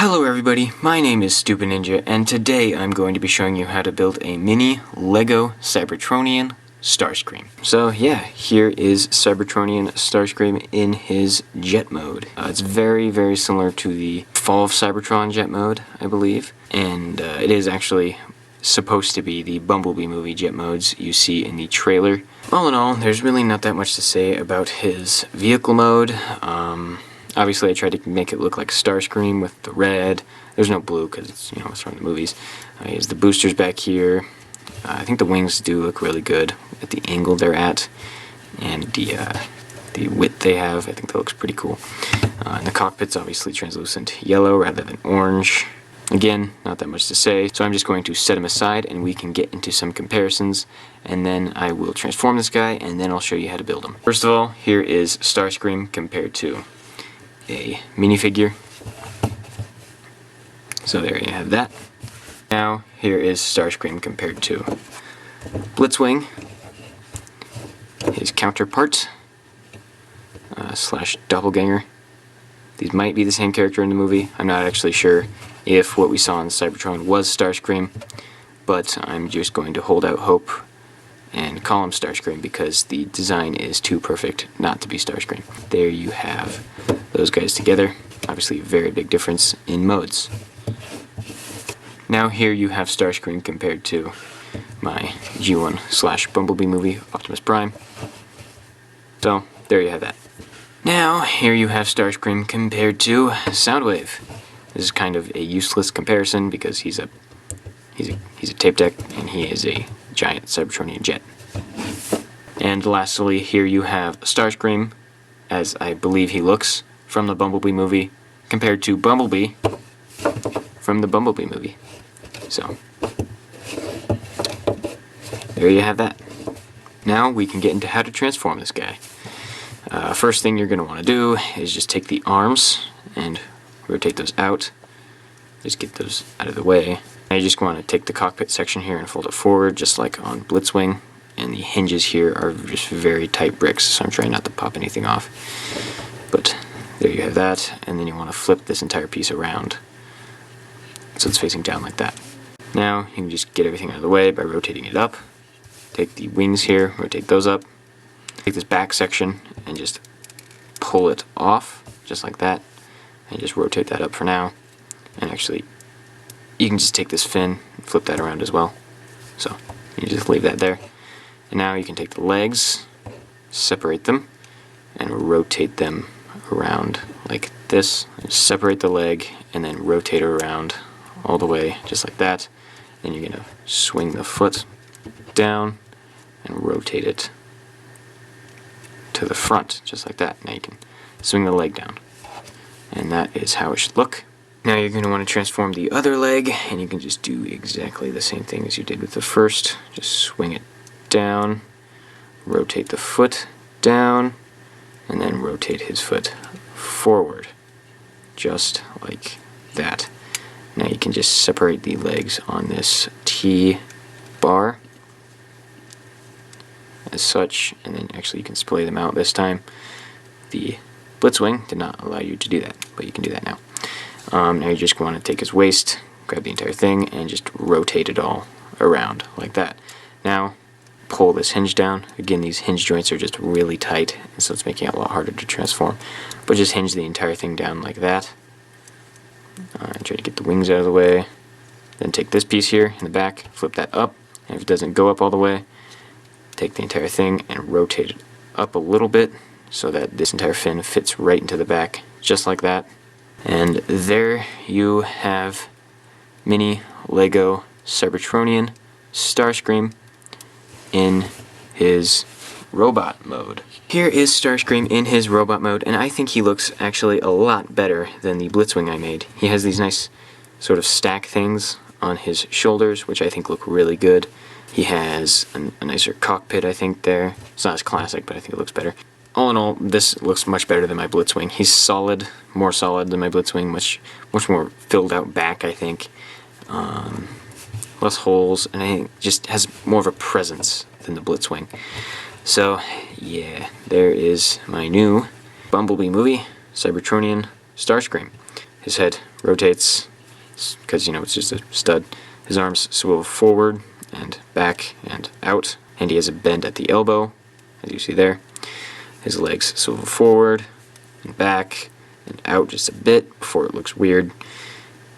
Hello everybody, my name is Stupid Ninja, and today I'm going to be showing you how to build a mini LEGO Cybertronian Starscream. So yeah, here is Cybertronian Starscream in his jet mode. It's very similar to the Fall of Cybertron jet mode, I believe, and it is actually supposed to be the Bumblebee movie jet modes you see in the trailer. All in all, there's really not that much to say about his vehicle mode. Obviously, I tried to make it look like Starscream with the red. There's no blue because it's, it's from the movies. He has the boosters back here. I think the wings do look really good at the angle they're at, and the width they have. I think that looks pretty cool. And the cockpit's obviously translucent yellow rather than orange. Again, not that much to say, so I'm just going to set him aside and we can get into some comparisons, and then I will transform this guy and then I'll show you how to build him. First of all, here is Starscream compared to a minifigure. So there you have that. Now here is Starscream compared to Blitzwing, his counterpart slash doppelganger. These might be the same character in the movie. I'm not actually sure if what we saw in Cybertron was Starscream, but I'm just going to hold out hope and call him Starscream because the design is too perfect not to be Starscream. There you have those guys together. Obviously a very big difference in modes. Now here you have Starscream compared to my G1 slash Bumblebee movie, Optimus Prime. So there you have that. Now here you have Starscream compared to Soundwave. This is kind of a useless comparison because he's a tape deck and he is a giant Cybertronian jet. And lastly, here you have Starscream, as I believe he looks from the Bumblebee movie, compared to Bumblebee from the Bumblebee movie. So there you have that. Now we can get into how to transform this guy. First thing you're going to want to do is just take the arms and rotate those out. Just get those out of the way. Now you just want to take the cockpit section here and fold it forward, just like on Blitzwing. And the hinges here are just very tight bricks, so I'm trying not to pop anything off. But there you have that, and then you want to flip this entire piece around so it's facing down like that. Now you can just get everything out of the way by rotating it up. Take the wings here, rotate those up. Take this back section and just pull it off, just like that. And just rotate that up for now. And actually, you can just take this fin and flip that around as well. So you just leave that there. And now you can take the legs, separate them, and rotate them around like this. Just separate the leg and then rotate it around all the way, just like that. Then you're going to swing the foot down and rotate it to the front, just like that. Now you can swing the leg down. And that is how it should look. Now you're going to want to transform the other leg, and you can just do exactly the same thing as you did with the first. Just swing it down, rotate the foot down, and then rotate his foot forward, just like that. Now you can just separate the legs on this T-bar as such, and then actually you can splay them out this time. The Blitzwing did not allow you to do that, but you can do that now. Now you just want to take his waist, grab the entire thing, and just rotate it all around like that. Now pull this hinge down. Again, these hinge joints are just really tight, and so it's making it a lot harder to transform. But just hinge the entire thing down like that. And try to get the wings out of the way. Then take this piece here in the back, flip that up, and if it doesn't go up all the way, take the entire thing and rotate it up a little bit so that this entire fin fits right into the back, just like that. And there you have mini LEGO Cybertronian Starscream in his robot mode. Here is Starscream in his robot mode, and I think he looks actually a lot better than the Blitzwing I made. He has these nice sort of stack things on his shoulders, which I think look really good. He has a nicer cockpit, I think, there. It's not as classic, but I think it looks better. All in all, this looks much better than my Blitzwing. He's solid, more solid than my Blitzwing, much more filled out back, I think. Less holes, and I think just has more of a presence than the Blitzwing. So, yeah, there is my new Bumblebee movie, Cybertronian Starscream. his head rotates because, you know, it's just a stud. His arms swivel forward and back and out, and he has a bend at the elbow, as you see there. His legs swivel forward and back and out just a bit before it looks weird.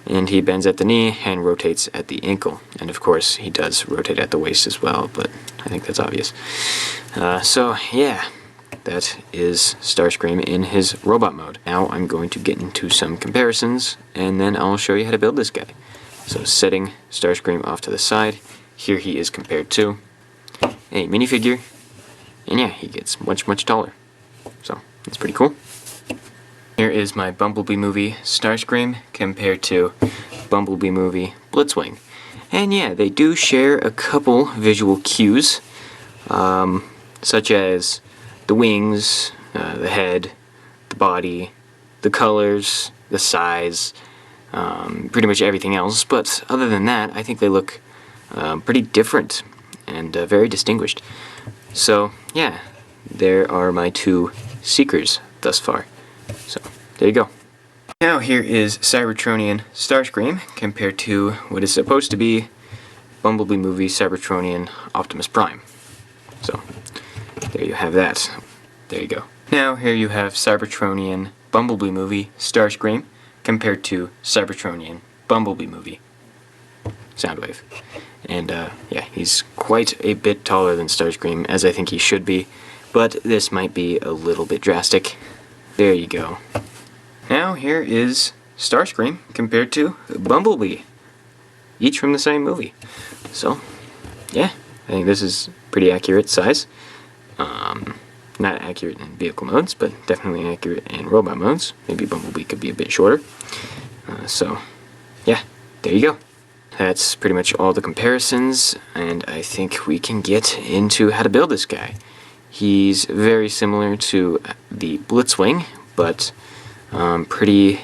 And he bends at the knee and rotates at the ankle. And of course, he does rotate at the waist as well, but I think that's obvious. So, yeah, that is Starscream in his robot mode. Now I'm going to get into some comparisons, and then I'll show you how to build this guy. So, setting Starscream off to the side, here he is compared to a minifigure, and yeah, he gets much, much taller. So, that's pretty cool. Here is my Bumblebee movie Starscream compared to Bumblebee movie Blitzwing. And yeah, they do share a couple visual cues, such as the wings, the head, the body, the colors, the size, pretty much everything else. But other than that, I think they look pretty different and very distinguished. So yeah, there are my two Seekers thus far. So, there you go. Now here is Cybertronian Starscream compared to what is supposed to be Bumblebee movie Cybertronian Optimus Prime. So, there you have that. There you go. Now here you have Cybertronian Bumblebee movie Starscream compared to Cybertronian Bumblebee movie Soundwave. And yeah, he's quite a bit taller than Starscream, as I think he should be, but this might be a little bit drastic. There you go. Now here is Starscream compared to Bumblebee, each from the same movie. So, yeah, I think this is pretty accurate size. Not accurate in vehicle modes, but definitely accurate in robot modes. Maybe Bumblebee could be a bit shorter. So, yeah, there you go. That's pretty much all the comparisons, and I think we can get into how to build this guy. He's very similar to the Blitzwing, but pretty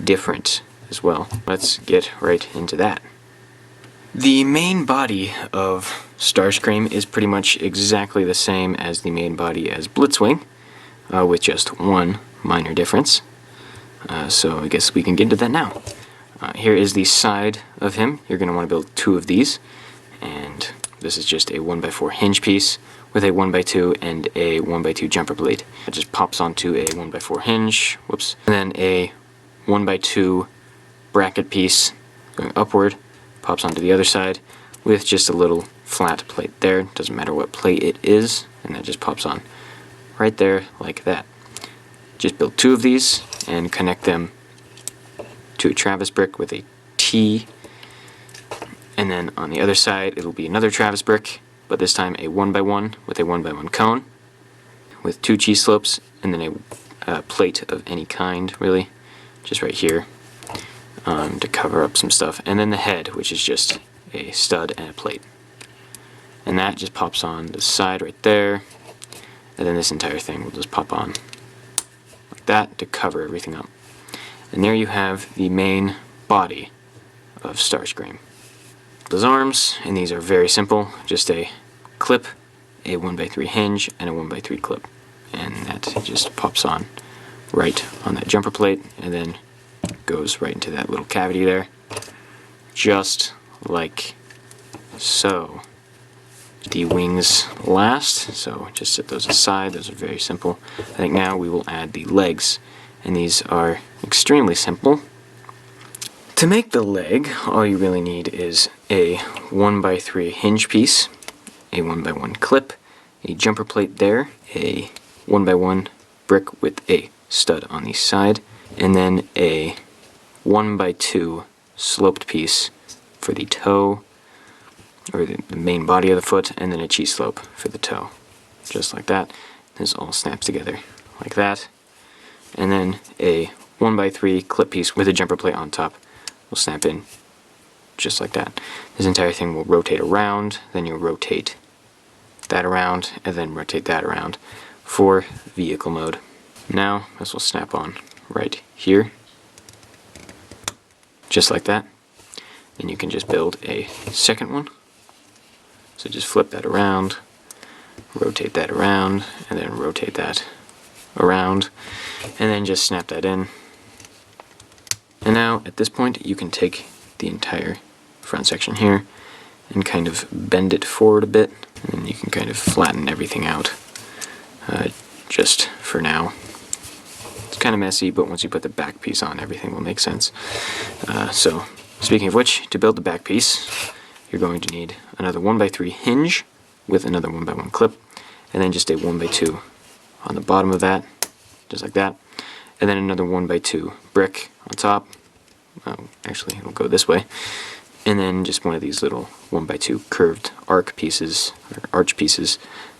different as well. Let's get right into that. The main body of Starscream is pretty much exactly the same as the main body as Blitzwing, with just one minor difference. So I guess we can get into that now. Here is the side of him. You're going to want to build two of these, and this is just a 1x4 hinge piece with a 1x2 and a 1x2 jumper blade. It just pops onto a 1x4 hinge, whoops, and then a 1x2 bracket piece going upward, pops onto the other side with just a little flat plate there. Doesn't matter what plate it is, and that just pops on right there like that. Just build two of these and connect them to a Travis brick with a T, and then on the other side it'll be another Travis brick, but this time a 1x1 with a 1x1 cone with two cheese slopes, and then a plate of any kind, really, just right here, to cover up some stuff, and then the head, which is just a stud and a plate. And that just pops on the side right there, and then this entire thing will just pop on like that to cover everything up. And there you have the main body of Starscream. Those arms, and these are very simple, just a clip, a 1x3 hinge, and a 1x3 clip. And that just pops on right on that jumper plate, and then goes right into that little cavity there, just like so. The wings last, so just set those aside. Those are very simple. I think now we will add the legs, and these are extremely simple. To make the leg, all you really need is a 1x3 hinge piece, a 1x1 clip, a jumper plate there, a 1x1 brick with a stud on the side, and then a 1x2 sloped piece for the toe, or the main body of the foot, and then a cheese slope for the toe. Just like that. This all snaps together like that. And then a 1x3 clip piece with a jumper plate on top will snap in just like that. This entire thing will rotate around, then you'll rotate that around, and then rotate that around for vehicle mode. Now this will snap on right here, just like that. And you can just build a second one. So just flip that around, rotate that around, and then rotate that around, and then just snap that in And now at this point you can take the entire front section here and kind of bend it forward a bit, and then you can kind of flatten everything out just for now. It's kind of messy, but once you put the back piece on, everything will make sense. So speaking of which, to build the back piece, you're going to need another 1x3 hinge with another 1x1 clip, and then just a 1x2 on the bottom of that, just like that, and then another 1x2 brick on top. Actually, it'll go this way, and then just one of these little 1x2 curved arch pieces,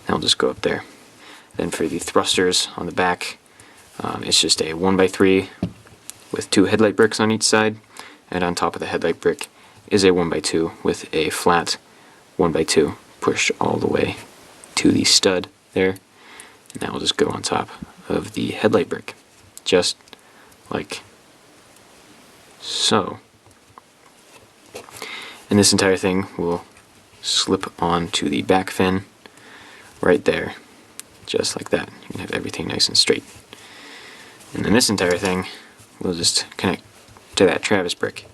that'll just go up there. Then for the thrusters on the back, it's just a 1x3 with 2 headlight bricks on each side, and on top of the headlight brick is a 1x2 with a flat 1x2 pushed all the way to the stud there, and that will just go on top of the headlight brick, just like so. And this entire thing will slip onto the back fin right there, just like that. You can have everything nice and straight. And then this entire thing will just connect to that Travis brick.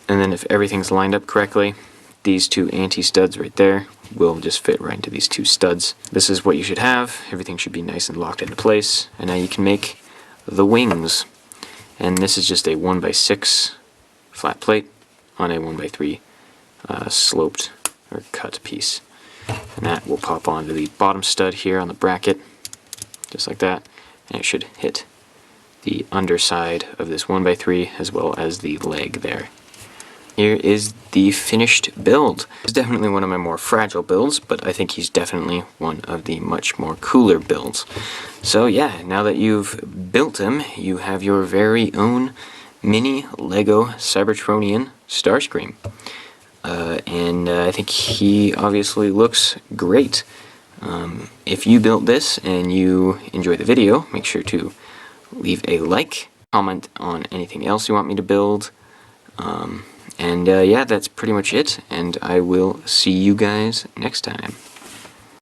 And then if everything's lined up correctly, these 2 anti-studs right there will just fit right into these 2 studs. This is what you should have. Everything should be nice and locked into place. And now you can make the wings. And this is just a 1x6 flat plate on a 1x3 sloped or cut piece. And that will pop onto the bottom stud here on the bracket, just like that. And it should hit the underside of this 1x3 as well as the leg there. Here is the finished build. It's definitely one of my more fragile builds, but I think he's definitely one of the much more cooler builds. So yeah, now that you've built him, you have your very own mini Lego Cybertronian Starscream. And I think he obviously looks great. If you built this and you enjoyed the video, make sure to leave a like, comment on anything else you want me to build. And yeah, that's pretty much it, and I will see you guys next time.